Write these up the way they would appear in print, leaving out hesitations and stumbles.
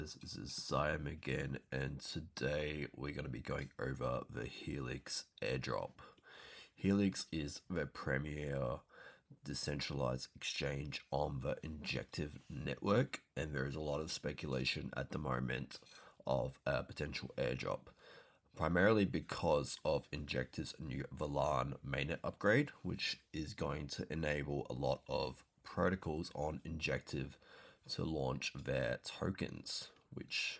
This is Siam again, and today we're going to be going over the Helix airdrop. Helix is the premier decentralized exchange on the Injective network, and there is a lot of speculation at the moment of a potential airdrop, primarily because of Injective's new VLAN mainnet upgrade, which is going to enable a lot of protocols on Injective to launch their tokens, which,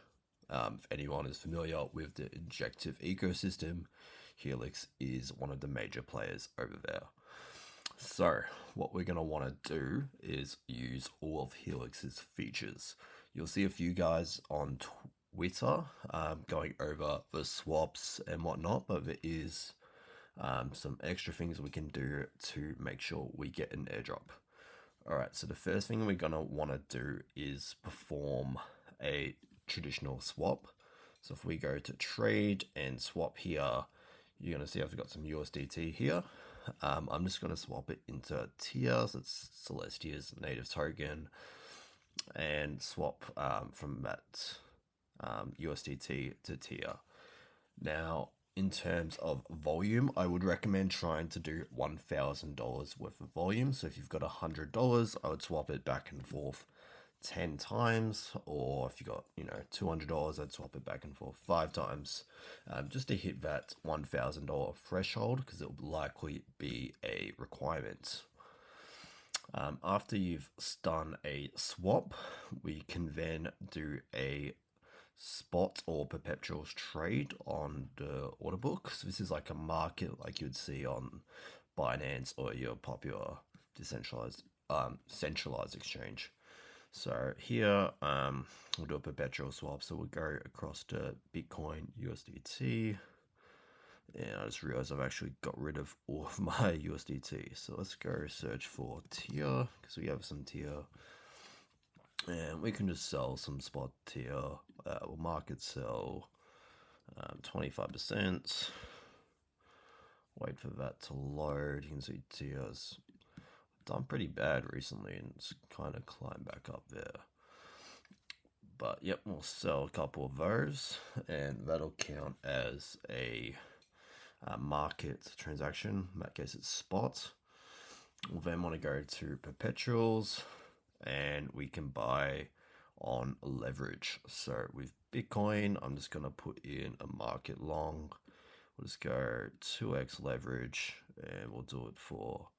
if anyone is familiar with the Injective ecosystem, Helix is one of the major players over there. So what we're going to want to do is use all of Helix's features. You'll see a few guys on Twitter going over the swaps and whatnot, but there is some extra things we can do to make sure we get an airdrop. Alright, so the first thing we're going to want to do is perform a traditional swap. So if we go to trade and swap here, you're going to see I've got some USDT here. I'm just going to swap it into TIA, so it's Celestia's native token, and swap from that USDT to TIA. Now, in terms of volume, I would recommend trying to do $1,000 worth of volume. So if you've got $100, I would swap it back and forth 10 times, or if you got $200, I'd swap it back and forth 5 times, just to hit that $1,000 threshold, because it will likely be a requirement. After you've done a swap, we can then do a spot or perpetuals trade on the order book. So this is like a market like you would see on Binance or your popular decentralized centralized exchange. So here we'll do a perpetual swap. So we'll go across to Bitcoin USDT, and I just realized I've actually got rid of all of my USDT. So let's go search for TIA, because we have some TIA. And we can just sell some spot TIA. We'll market sell 25%. Wait for that to load. You can see TIA's done pretty bad recently, and it's kind of climbed back up there. But yep, we'll sell a couple of those, and that'll count as a market transaction. In that case, it's spot. We'll then want to go to perpetuals, and we can buy on leverage. So with Bitcoin, I'm just going to put in a market long. We'll just go 2x leverage, and we'll do it for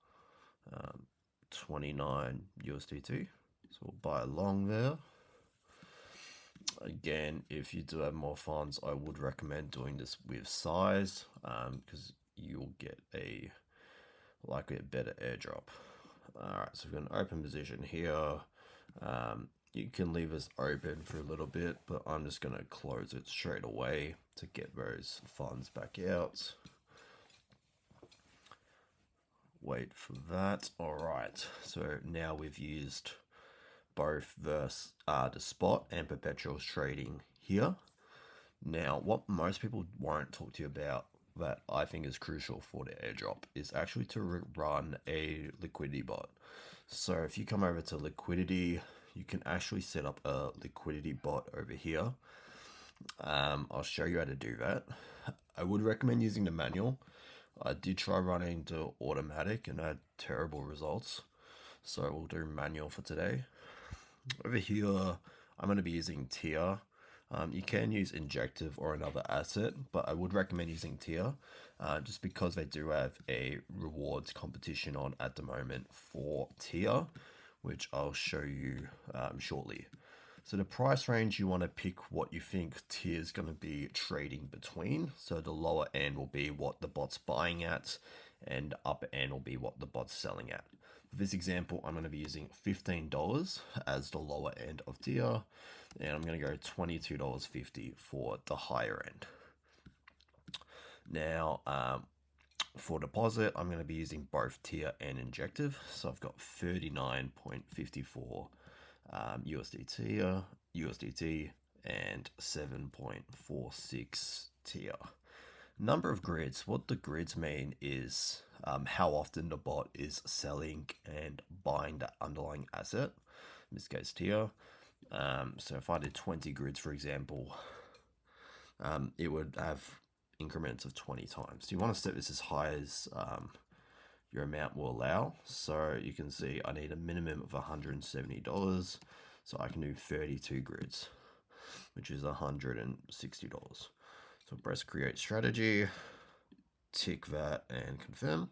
29 USDT. So we'll buy long there. Again, if you do have more funds, I would recommend doing this with size, because you'll get likely a better airdrop. Alright, so we've got an open position here. You can leave us open for a little bit, but I'm just going to close it straight away to get those funds back out. Wait for that. Alright, so now we've used both the spot and perpetuals trading here. Now, what most people won't talk to you about that I think is crucial for the airdrop is actually to run a liquidity bot. So if you come over to liquidity, you can actually set up a liquidity bot over here. I'll show you how to do that. I would recommend using the manual. I did try running the automatic and I had terrible results, so we'll do manual for today. Over here, I'm going to be using TIA. You can use Injective or another asset, but I would recommend using TIA, just because they do have a rewards competition on at the moment for TIA, which I'll show you shortly. So the price range, you want to pick what you think TIA is going to be trading between. So the lower end will be what the bot's buying at, and the upper end will be what the bot's selling at. For this example, I'm going to be using $15 as the lower end of TIA, and I'm going to go $22.50 for the higher end. Now, for deposit, I'm going to be using both TIA and Injective. So I've got 39.54 USDT and 7.46 TIA. Number of grids. What the grids mean is how often the bot is selling and buying that underlying asset, in this case TIA. So if I did 20 grids, for example, it would have increments of 20 times. You want to set this as high as your amount will allow. So you can see I need a minimum of $170, so I can do 32 grids, which is $160. So press create strategy, tick that and confirm.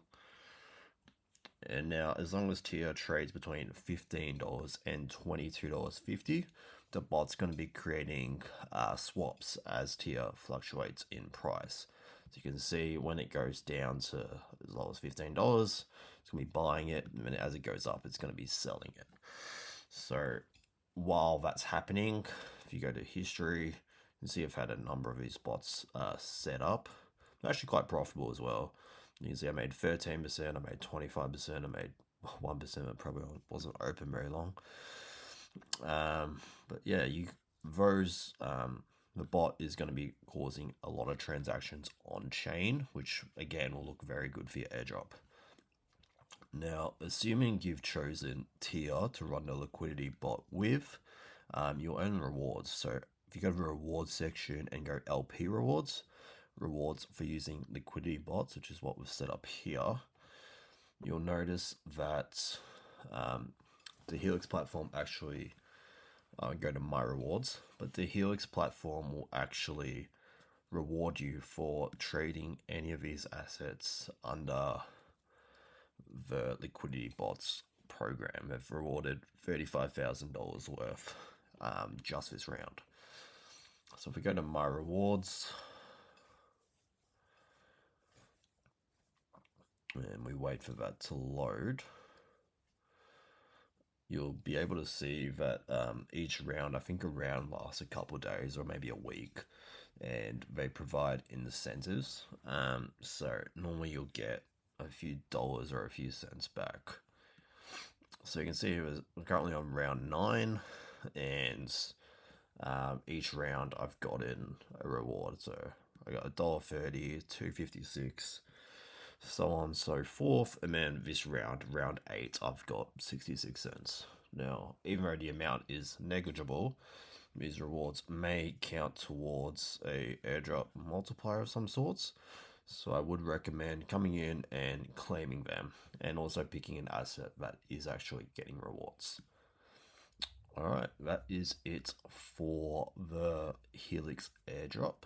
And now, as long as TIA trades between $15 and $22.50, the bot's going to be creating swaps as TIA fluctuates in price. So you can see when it goes down to as low as $15, it's going to be buying it, and then as it goes up, it's going to be selling it. So while that's happening, if you go to history, you can see I've had a number of these bots set up. They're actually quite profitable as well. You can see I made 13%, I made 25%, I made 1%, it probably wasn't open very long. But yeah, the bot is going to be causing a lot of transactions on chain, which again will look very good for your airdrop. Now, assuming you've chosen TIA to run the liquidity bot with, you'll earn rewards. So if you go to the rewards section and go LP rewards for using liquidity bots, which is what we've set up here, you'll notice that the Helix platform actually go to my rewards, but the Helix platform will actually reward you for trading any of these assets under the liquidity bots program. They've rewarded $35,000 worth just this round. So if we go to my rewards and we wait for that to load, you'll be able to see that each round, I think a round lasts a couple of days or maybe a week, and they provide incentives. So normally you'll get a few dollars or a few cents back. So you can see we're currently on round 9, and each round I've gotten a reward. So I got $1.30, $2.56, so on and so forth. And then this round 8, I've got 66 cents. Now, even though the amount is negligible, these rewards may count towards a airdrop multiplier of some sorts. So I would recommend coming in and claiming them, and also picking an asset that is actually getting rewards. Alright, that is it for the Helix airdrop.